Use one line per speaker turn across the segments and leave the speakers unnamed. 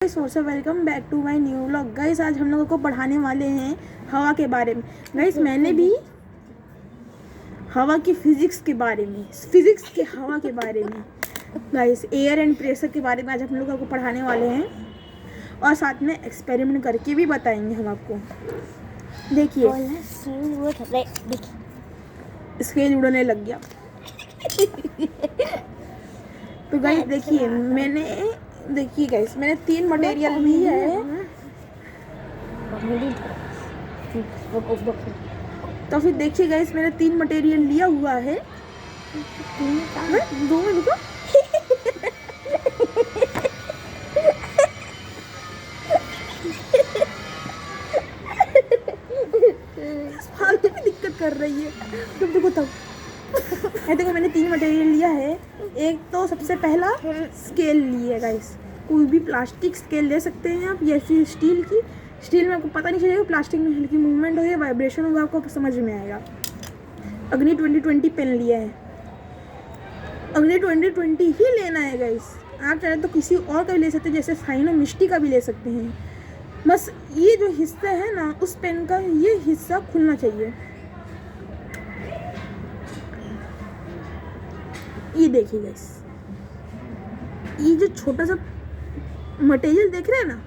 So welcome back to my new vlog. Guys आज हम लोगों को पढ़ाने वाले हैं हवा के बारे में। गाइस मैंने भी हवा की फिजिक्स के बारे में, फिजिक्स के हवा के बारे में, गाइस एयर एंड प्रेशर के बारे में आज हम लोगों को पढ़ाने वाले हैं और साथ में एक्सपेरिमेंट करके भी बताएंगे हम आपको। देखिए स्केल उड़ने लग गया। तो गाइस देखिए गाइस मैंने 3 मटेरियल ली है। तो फिर देखिए गाइस मैंने 3 मटेरियल लिया हुआ है। 2 में रुको। फालतू की दिक्कत कर रही है। तुम देखो तब देखो मैंने 3 मटेरियल लिया है। एक तो सबसे पहला स्केल ली है गाइस। कोई भी प्लास्टिक स्केल ले सकते हैं आप या फिर स्टील की। स्टील में आपको पता नहीं चलेगा, प्लास्टिक में हल्की मूवमेंट हो या वाइब्रेशन होगा, आपको समझ में आएगा। अग्नि 2020 पेन लिया है। अग्नि 2020 ही लेना है गाइस। आप चाहे तो किसी और का भी ले सकते हैं, जैसे साइनो मिस्टी का भी ले सकते हैं। बस ये जो हिस्सा है ना उस पेन का, ये हिस्सा खुलना चाहिए। ये देखिए गाइस, ये जो छोटा सा मटेरियल देख रहे हैं ना,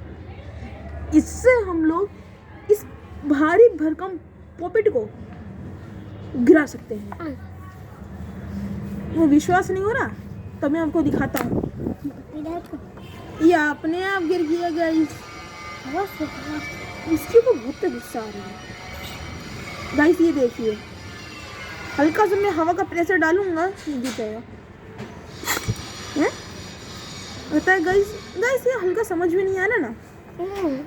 इससे हम लोग इस भारी भरकम पॉपेट को गिरा सकते हैं। वो विश्वास नहीं हो रहा तो मैं आपको दिखाता हूँ। ये अपने आप गिर गया गाइस। इसके ऊपर बहुत गुस्सा आ रहा है गाइस। ये देखिए, हल्का सा मैं हवा का प्रेशर डालूंगा, ये गिर जाएगा। पता है गाइस ये हल्का समझ में नहीं आ रहा ना।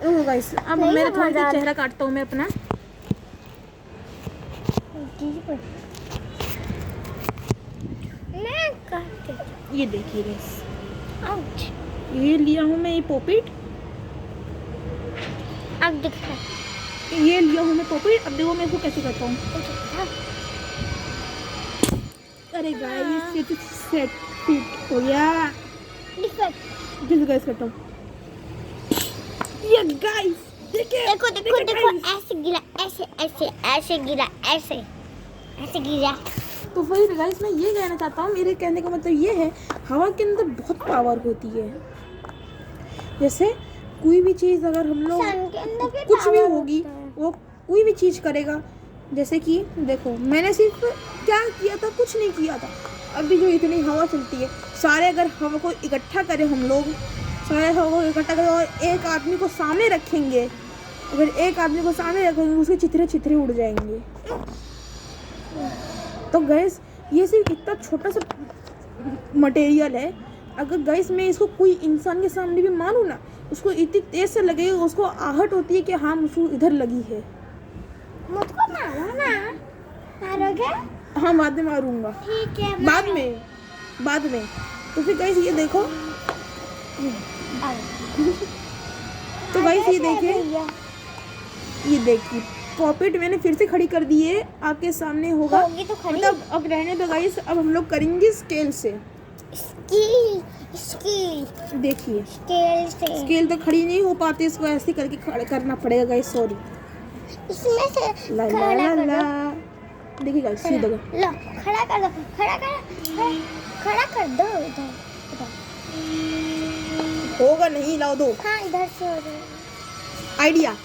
ओह गाइस अब मेरा थोड़ा सा चेहरा काटता हूँ मैं अपना। ये देखिए गाइस, ये लिया हूँ मैं ये पॉपेट।
अब दिखा,
ये लिया हूँ मैं पॉपेट। अब देखो मैं इसको कैसे करता हूँ। अरे गाइस ये तो सेट फिट हो गया। जल्दी गाइस करता हूँ। ये गाइस देखिए,
देखो देखो देखो, ऐसे गिरा, ऐसे गिरा, ऐसे गिरा।
तो वही गाइस मैं ये कहना चाहता हूँ। मेरे कहने का मतलब ये है, हवा के अंदर बहुत पावर होती है। जैसे कोई भी चीज़ अगर हम लोग कुछ भी होगी, वो कोई भी चीज़ करेगा। जैसे कि देखो मैंने सिर्फ क्या किया था, कुछ नहीं किया था। अभी जो इतनी हवा चलती है, सारे अगर हवा को इकट्ठा करें हम लोग, सारे हवा को इकट्ठा करें और एक आदमी को सामने रखेंगे, अगर एक आदमी को सामने रखेंगे उसके चिथरे उड़ जाएंगे। तो गैस ये सिर्फ इतना छोटा सा मटेरियल है। अगर गैस मैं इसको कोई इंसान के सामने भी मारूँ ना, उसको इतनी तेज से लगेगा, उसको आहट होती है कि हाँ मुझको इधर लगी है।
मुझको मारो ना, मारोगे?
हाँ बाद में मारूंगा।
ठीक है,
बाद में। तो फिर गाइस ये देखो, तो गाइस ये देखिए पॉपेट मैंने फिर से खड़ी कर दी है, आपके सामने होगा।
तो खड़ी।
मतलब अब रहने दो गाइस, अब हम लोग करेंगे स्केल से। देखिए स्केल तो खड़ी नहीं हो पाती, इसको ऐसे करके खड़े करना पड़ेगा गाइस। सॉरी,
इसमें से
ला देखिए गाइस, सीधा
लो, खड़ा कर दो, खड़ा कर दो। इधर
होगा नहीं, लाओ दो।
हाँ इधर से हो जाए।
आइडिया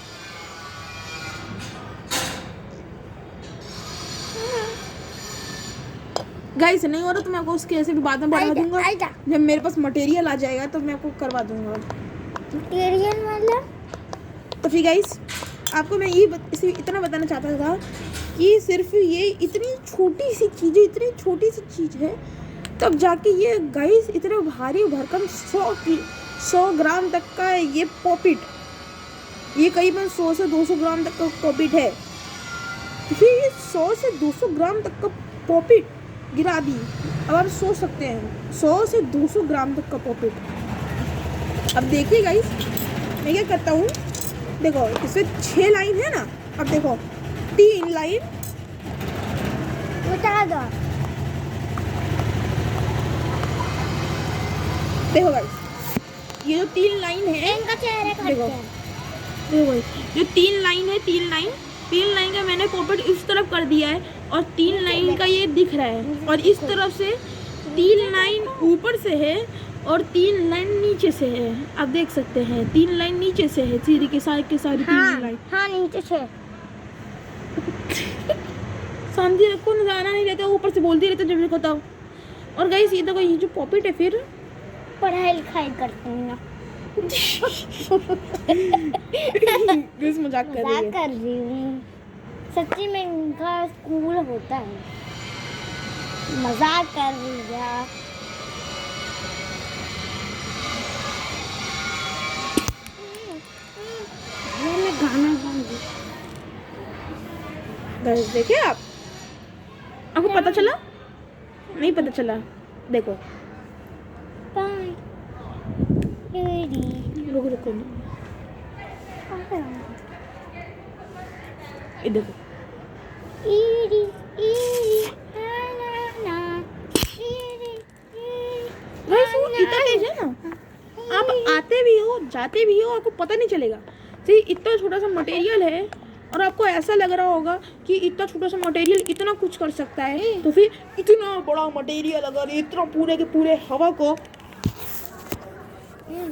गाइस नहीं हो रहा तो मैं आपको उसके ऐसे भी बाद में बढ़ा दूंगा। जब मेरे पास मटेरियल आ जाएगा तो मैं आपको करवा दूंगा
मटेरियल मतलब।
तो फिर गाइस आपको मैं ये इतना बताना चाहता था कि सिर्फ ये इतनी छोटी सी चीज़ है, तब जाके ये गाइस इतना भारी भरकम 100 ग्राम तक का ये पॉपेट, ये करीबन 100 से 200 ग्राम तक का पॉपेट है। तो फिर ये 100 से 200 ग्राम तक का पॉपेट गिरा दी। अब आप सोच सकते हैं 100 से 200 ग्राम तक का पॉपेट। अब देखिए गाइस मैं क्या करता हूँ, देखो इसमें 6 लाइन है ना। अब देखो 3 लाइन
उठा दो।
देखो गाइस ये जो 3 लाइन है,
इनका चेहरा कट
देखो।
गया।
देखो जो 3 लाइन है, 3 लाइन का मैंने पॉपेट इस तरफ कर दिया है और 3 लाइन का ये दिख रहा है, और इस तरफ से 3 लाइन ऊपर से है और 3 लाइन नीचे से है। आप देख सकते हैं 3 लाइन नीचे से है, सीधी के सारी 3 लाइन।
हाँ नीचे से।
शांति रखो, नजारा नहीं रहता, ऊपर से बोलती रहते जब देखो तब। और गाइस ये देखो, ये जो पॉपेट है फिर
पढ़ाई लिखाई करते हैं ना।
गाइस मजाक कर रही
मजाक
है।
कर रही हूँ, सच्ची में इनका स्कूल होता है। मजाक कर रही है। मैं गाना गाऊंगी।
गाइस देखिए आपको पता चला? नहीं पता चला? देखो रुको रुको, ये देखो गाइस वो इतना तेज है ना, आप आते भी हो जाते भी हो आपको पता नहीं चलेगा। see, इतना छोटा सा मटेरियल है और आपको ऐसा लग रहा होगा कि इतना छोटा सा मटेरियल इतना कुछ कर सकता है, तो फिर इतना बड़ा मटेरियल अगर इतना पूरे के पूरे हवा को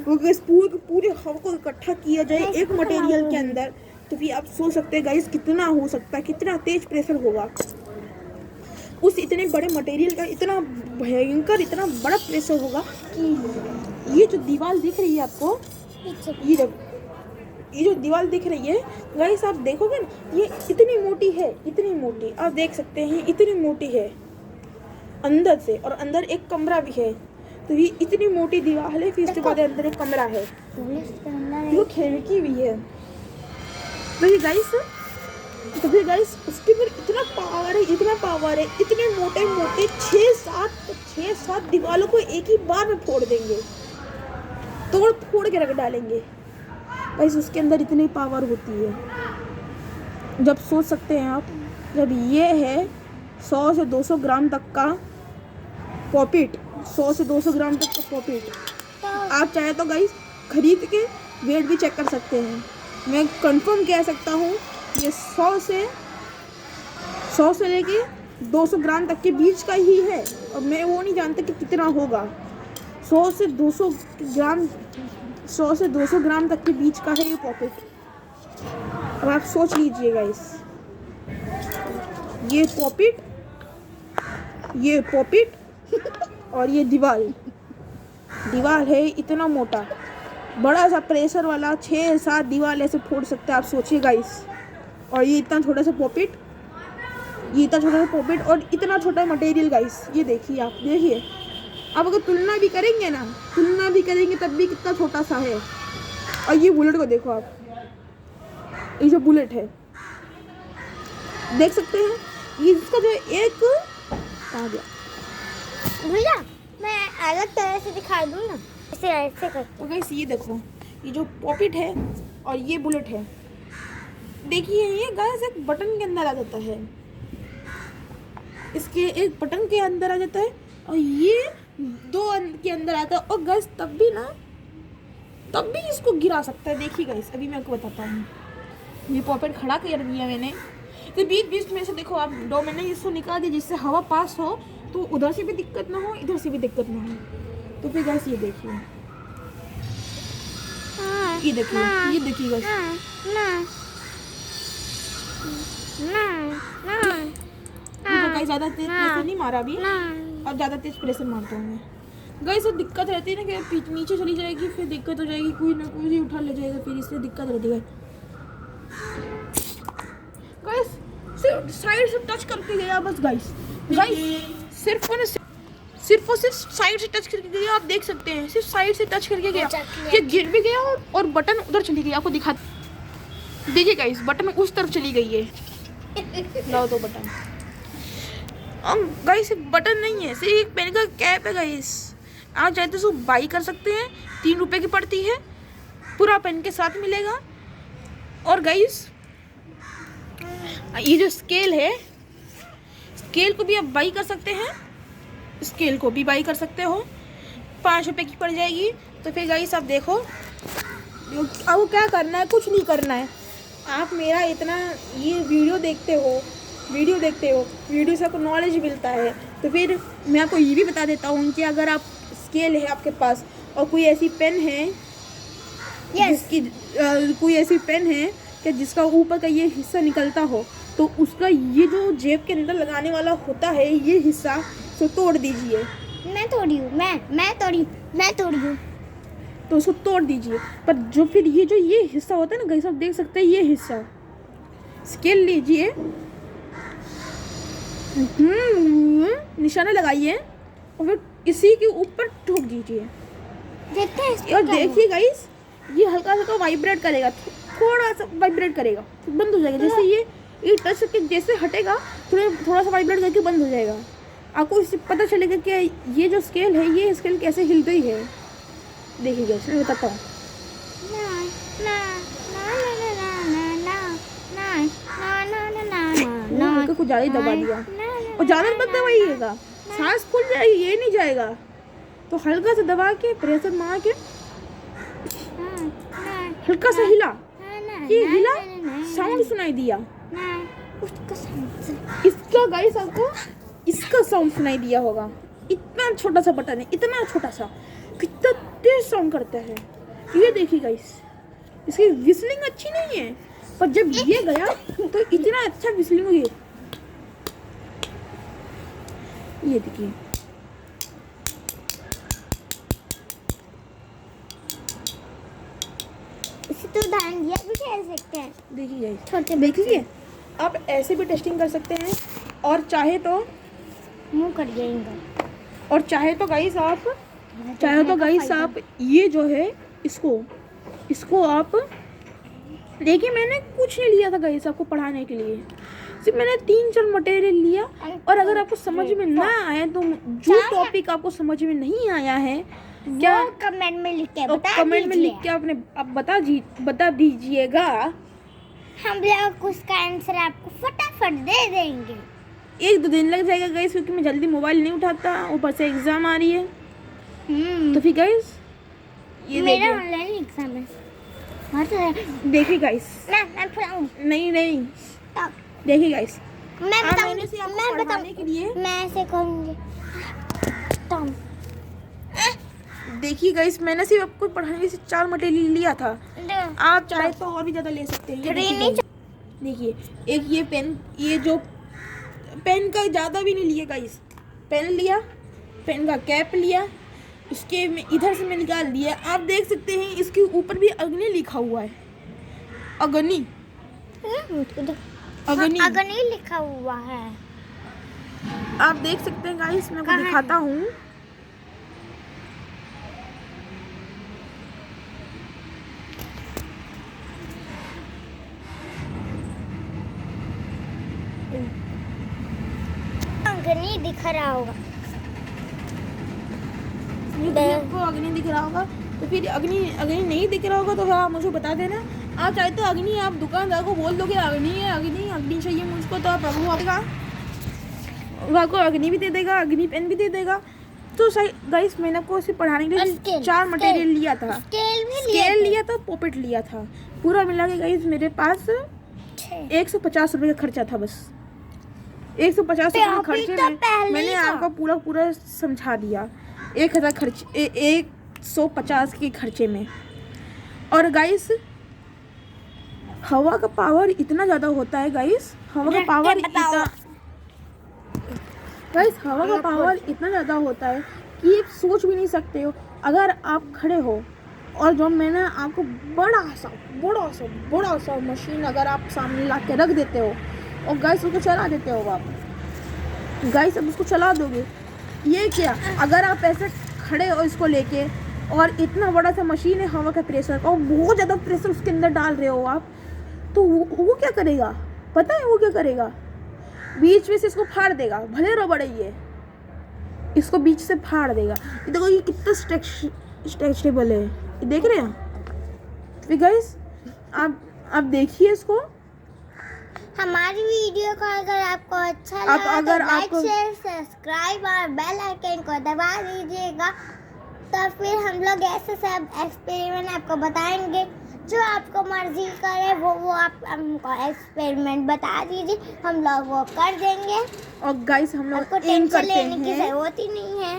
पूरे के पूरे हवा को इकट्ठा किया जाए एक मटेरियल के अंदर, तो फिर आप सोच सकते हैं गाइस कितना हो सकता है, कितना तेज प्रेशर होगा उस इतने बड़े मटेरियल का, इतना भयंकर इतना बड़ा प्रेशर होगा कि ये जो दीवार दिख रही है आपको, ये जो दीवार दिख रही है गाइस, आप देखोगे ना, ये इतनी मोटी है, इतनी मोटी आप देख सकते हैं, इतनी मोटी है अंदर से, और अंदर एक कमरा भी है। तो ये इतनी मोटी दीवार है, फिर इसके बाद अंदर एक कमरा है, वो खिड़की भी है। तो फिर गाइस उसके ऊपर इतना पावर है, इतना पावर है, इतने मोटे मोटे 6-7 दीवारों को एक ही बार में फोड़ देंगे, तोड़ फोड़ के रख डालेंगे गाइस, उसके अंदर इतनी पावर होती है। जब सोच सकते हैं आप, जब ये है 100 से 200 ग्राम तक का पॉपेट, 100 से 200 ग्राम तक का पॉपेट, आप चाहे तो गाइस खरीद के वेट भी चेक कर सकते हैं। मैं कंफर्म कह सकता हूँ ये 100 से लेके 200 ग्राम तक के बीच का ही है, और मैं वो नहीं जानता कि कितना होगा। 100 से 200 ग्राम तक के बीच का है ये पॉकेट। अब आप सोच लीजिए गाइस, ये पॉकेट और ये दीवार है इतना मोटा, बड़ा सा प्रेशर वाला 6-7 दीवार ऐसे फोड़ सकते हैं, आप सोचिए गाइस। और ये इतना छोटा सा पॉपेट, और इतना छोटा मटेरियल गाइस, ये देखिए आप देखिए, अब अगर तुलना भी करेंगे तब भी कितना छोटा सा है। और ये बुलेट को देखो आप, ये जो बुलेट है देख सकते हैं, ये इसका जो एक आ गया
भैया, मैं अलग तरह से दिखा दूँ ना, ऐसे कर।
तो गाइस ये देखो, ये जो पॉकेट है और ये बुलेट है, देखिए ये गाइस एक बटन के अंदर आ जाता है, इसके एक बटन के अंदर आ जाता है, और ये 2 के अंदर आता है। और गाइस तब भी इसको गिरा सकता है। देखिए गाइस, अभी मैं आपको बताता हूँ, ये पॉकेट खड़ा कर दिया मैंने, तो बीच में से देखो आप, मैंने इसको निकाल दिया जिससे हवा पास हो, तो उधर से भी दिक्कत ना हो, इधर से भी दिक्कत ना हो। तो फिर गाइस ये देखिए, ये देखिए गाइस, गाइस ज़्यादा तेज प्रेशर नहीं मारा अभी, अब ज़्यादा तेज प्रेशर मारता हूँ मैं गाइस। तो दिक्कत रहती है ना कि नीचे चली जाएगी, फिर दिक्कत हो जाएगी, कोई ना कोई उठा ले जाएगा, फिर इसलिए दिक्कत रहती है गाइस। सिर्फ साइड से टच करके गया बस गाइस, सिर्फ और सिर्फ साइड से टच करके गया, आप देख सकते हैं, सिर्फ साइड से टच करके गया, ये गिर भी गया और बटन उधर चली गई। आपको दिखा देखिए गाइस, बटन उस तरफ चली गई है, लाओ दो बटन। गाइस बटन नहीं है, सिर्फ एक पेन का कैप है गाइस। आप चाहते तो बाई कर सकते हैं, 3 रुपए की पड़ती है, पूरा पेन के साथ मिलेगा। और गाइस ये जो स्केल है, स्केल को भी आप बाई कर सकते हैं, स्केल को भी बाई कर सकते हो, 5 रुपए की पड़ जाएगी। तो फिर गाइस आप देखो, अब क्या करना है, कुछ नहीं करना है। आप मेरा इतना ये वीडियो देखते हो, वीडियो से आपको नॉलेज मिलता है। तो फिर मैं आपको ये भी बता देता हूँ कि अगर आप स्केल है आपके पास और कोई ऐसी पेन है जिसकी कोई ऐसी पेन है कि जिसका ऊपर का ये हिस्सा निकलता हो, तो उसका ये जो जेब के अंदर लगाने वाला होता है ये हिस्सा, तो तोड़ दीजिए।
मैं तोड़ी हूँ
तो उसको तोड़ दीजिए। पर जो फिर ये हिस्सा होता है ना गाइस, आप देख सकते हैं ये हिस्सा, स्केल लीजिए, निशाना लगाइए और फिर इसी के ऊपर ठोक दीजिए।
देखते हैं इसको
और
क्या
देखिए गाइस, ये हल्का हल्का वाइब्रेट करेगा, थोड़ा सा वाइब्रेट करेगा, फिर बंद हो जाएगा। जैसे ये टच के जैसे हटेगा, थोड़ा सा वाइब्रेट करके बंद हो जाएगा। आपको इससे पता चलेगा कि ये जो स्केल है, ये स्केल कैसे हिल रही है। देखिए गाइस, मैं बताता हूँ। कुछ ज़्यादा ही दबा दिया, और ज़्यादा मत दबाइएगा, सांस फूल जाएगी, ये नहीं जाएगा। तो हल्का सा दबा के, प्रेशर मार के, हल्का सा हिला, ये हिला, साउंड सुनाई दिया। इसका गाइस आपको इसका साउंड सुनाई दिया होगा। इतना छोटा सा बटन है, इतना छोटा सा, कितना तेज साउंड करता है। ये देखिए गाइस, इसकी विस्लिंग अच्छी नहीं है, पर जब ये गया तो इतना अच्छा विस्लिंग हुई। ये देखिए,
इसे तो उदाहरण दिया भी कह सकते हैं।
देखिए गाइस,
छोटे
देखिए आप ऐसे भी टेस्टिंग कर सकते हैं, और चाहे तो
मुंह कर जाएंगे।
और चाहे तो गाइस आप ये जो है इसको आप देखिए, मैंने कुछ नहीं लिया था गाइस आपको पढ़ाने के लिए, सिर्फ मैंने 3-4 मटेरियल लिया। और अगर आपको समझ में ना आए, तो जो टॉपिक आपको समझ में नहीं आया है, क्या
कमेंट में लिख के
आप बता दीजिएगा।
हम लोग उसका आंसर आपको फटाफट दे देंगे।
1-2 दिन लग जाएगा गाइस, क्योंकि मैं जल्दी मोबाइल नहीं उठाता, ऊपर से एग्जाम आ रही है। तो फिर गाइस ये
मेरा ऑनलाइन एग्जाम है।
देखिए गाइस,
मैं पढ़ाऊं?
नहीं
तब
देखिए गाइस,
मैं
मैंने से आपको पढ़ाने के लिए,
मैं ऐसे करूंगी। तब
देखिए गाइस, मैंने सिर्फ आपको पढ़ाने के लिए 4 मटेरियल लिया था। आप चाहे तो और भी ज़्यादा ले सकते हैं। देखिए, एक ये पेन, ये जो पेन का ज़्यादा भी नहीं लिया गाइस, पेन लिया, पेन का कैप लिया, इसके इधर से मैं निकाल दिया। आप देख सकते हैं इसके ऊपर भी अग्नि लिखा हुआ है, अग्नि
लिखा हुआ है।
आप देख सकते हैं गाइस, मैं आपको दिखाता हूँ।
अग्नि दिख रहा होगा,
आपको अग्नि दिख रहा होगा। तो फिर अग्नि नहीं दिख रहा होगा तो फिर आप मुझे बता देना। आप चाहे तो अग्नि, आप दुकानदार को बोल दोगे अग्नि चाहिए मुझको, तो आप आपको अग्नि भी दे देगा, अग्नि पेन भी दे देगा। तो सही गाइस, मैंने आपको इसे पढ़ाने के लिए 4 मटेरियल लिया था, स्केल लिया था, पॉपेट लिया था, पूरा मिला के गाइस मेरे पास 150 रुपये का खर्चा था। बस 150 रुपये के खर्चे में मैंने आपको पूरा समझा दिया। 150 के खर्चे में। और गाइस, हवा का पावर इतना ज़्यादा होता है गाइस, हवा का पावर इतना ज़्यादा होता है कि आप सोच भी नहीं सकते हो। अगर आप खड़े हो और जो मैंने आपको बड़ा सा मशीन अगर आप सामने ला के रख देते हो और गाइस उसको चला देते हो, आप गाइस अब उसको चला दोगे, ये क्या, अगर आप ऐसे खड़े हो इसको लेके और इतना बड़ा सा मशीन है हवा का प्रेशर का, और बहुत ज़्यादा प्रेशर उसके अंदर डाल रहे हो आप, तो वो क्या करेगा पता है? वो क्या करेगा, बीच में से इसको फाड़ देगा, भले रो बड़े ये इसको बीच से फाड़ देगा। ये देखो ये कितना स्ट्रेचेबल है, ये देख रहे हैं? फिर गाइस आप देखिए इसको।
हमारी वीडियो को अगर आपको अच्छा लगा तो लाइक शेयर सब्सक्राइब और बेल आइकन को दबा दीजिएगा। तो फिर हम लोग ऐसे सब एक्सपेरिमेंट आपको बताएंगे। जो आपको मर्जी करे वो आप हमको एक्सपेरिमेंट बता दीजिए, हम लोग वो कर देंगे।
और गाइस हम लोग
आपको
एम
टेंशन
करते
लेने की
हैं
जरूरत ही नहीं है।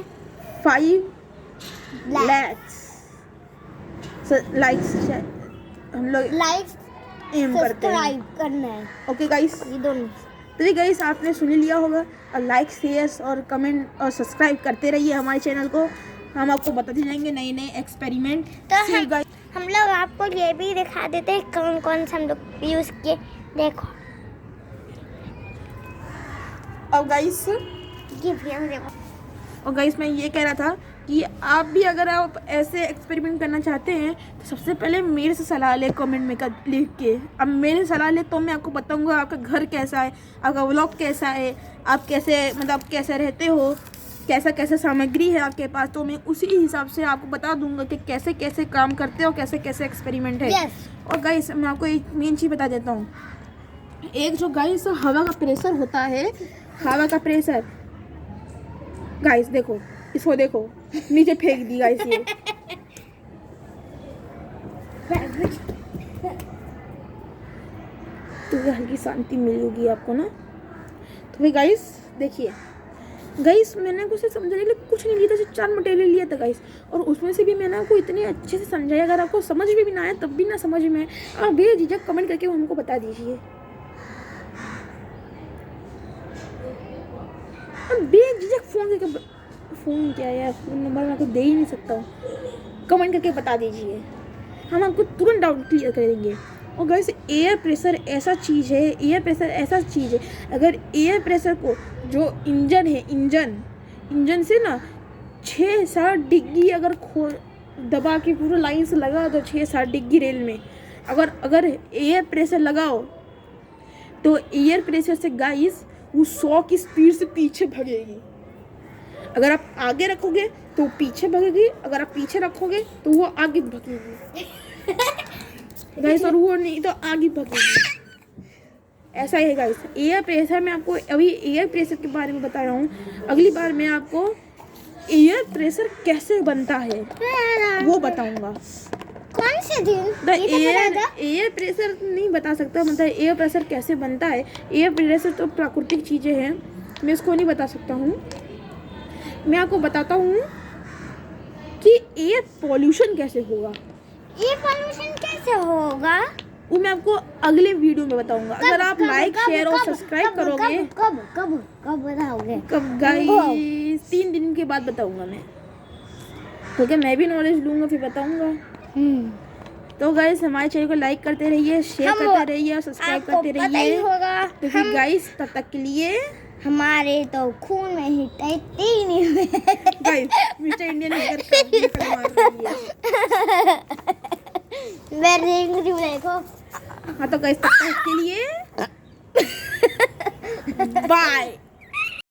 5 lakhs लाइक्स हम लोग
लाइक
एम करते हैं।
सब्सक्राइब करना है,
ओके गाइस,
ये दोनों।
तो गाइस आपने सुन ही लिया होगा। और लाइक शेयर और कमेंट और सब्सक्राइब करते रहिए हमारे चैनल को। हम आपको बताते जाएंगे नए नए एक्सपेरिमेंट।
तो हम लोग आपको ये भी दिखा देते हैं कौन कौन से हम लोग यूज़ किए। देखो
और गाइस
ये भी हम देखो।
और गाइस मैं ये कह रहा था कि आप भी अगर आप ऐसे एक्सपेरिमेंट करना चाहते हैं तो सबसे पहले मेरे से सलाह ले कमेंट में लिख के। अब मेरे सलाह ले तो मैं आपको बताऊंगा आपका घर कैसा है, आपका व्लॉग कैसा है, आप कैसे मतलब कैसे रहते हो, कैसा कैसा सामग्री है आपके पास, तो मैं उसी हिसाब से आपको बता दूंगा कि कैसे कैसे काम करते हो, कैसे कैसे एक्सपेरिमेंट है।
Yes.
और गाइस मैं आपको एक मेन चीज़ बता देता हूँ। एक जो गाइस हवा का प्रेशर होता है, हवा का प्रेशर गाइस देखो, इसको देखो नीचे फेंक दी गाइस ये। तो ये हल्की शांति मिलेगी आपको ना। तो भाई गाइस देखिए गाइस, मैंने आपको सिर्फ समझाने के लिए कुछ नहीं लिया था, सिर्फ 4 मटेरियल लिया था गाइस। और उसमें से भी मैंने आपको इतने अच्छे से समझाया। अगर आपको समझ में भी ना आए तब भी ना समझ में आप बेझिझक कमेंट करके हमको बता दीजिए। बेझिझक फ़ोन क्या है, फ़ोन नंबर मैं आपको दे ही नहीं सकता हूँ। कमेंट करके बता दीजिए, हम आपको तुरंत डाउट क्लियर करेंगे। और गाइस एयर प्रेशर ऐसा चीज़ है, एयर प्रेशर ऐसा चीज़ है, अगर एयर प्रेशर को जो इंजन है, इंजन से ना 6-7 डिग्री अगर दबा के पूरा लाइन से लगा दो 6-7 डिग्री रेल में, अगर एयर प्रेशर लगाओ तो एयर प्रेशर से गाइस वो 100 की स्पीड से पीछे भगेगी। अगर आप आगे रखोगे तो पीछे भगेगी, अगर आप पीछे रखोगे तो वो आगे भगेगी गाइस, और वो नहीं तो आगे भगेगी। ऐसा ही है गाइस एयर प्रेशर। मैं आपको अभी एयर प्रेशर के बारे में बता रहा हूँ, अगली बार मैं आपको एयर प्रेशर कैसे बनता है वो बताऊंगा।
कौन से दिन
एयर प्रेशर नहीं बता सकता, मतलब एयर प्रेशर कैसे बनता है। एयर प्रेशर तो प्राकृतिक चीज़ें हैं, मैं इसको नहीं बता सकता हूँ। मैं आपको बताता हूँ कि एयर पॉल्यूशन कैसे होगा।
ये पॉल्यूशन कैसे होगा
वो मैं आपको अगले वीडियो में बताऊंगा। अगर आप लाइक शेयर और सब्सक्राइब करोगे।
कब बताओगे?
कब गाइस 3 दिन के बाद बताऊंगा मैं, क्योंकि मैं भी नॉलेज लूंगा फिर बताऊंगा। तो गाइस हमारे चैनल को लाइक करते रहिए, शेयर करते रहिए और सब्सक्राइब करते रहिए। तो फिर गाइस तब तक के लिए
हमारे तो खून में ही तैरती नहीं हुए
गाइस मिस्टर इंडियन इधर कर मार रही है।
मैं देख रही हूँ, देखो।
हाँ तो गाइस तब तक के लिए बाय।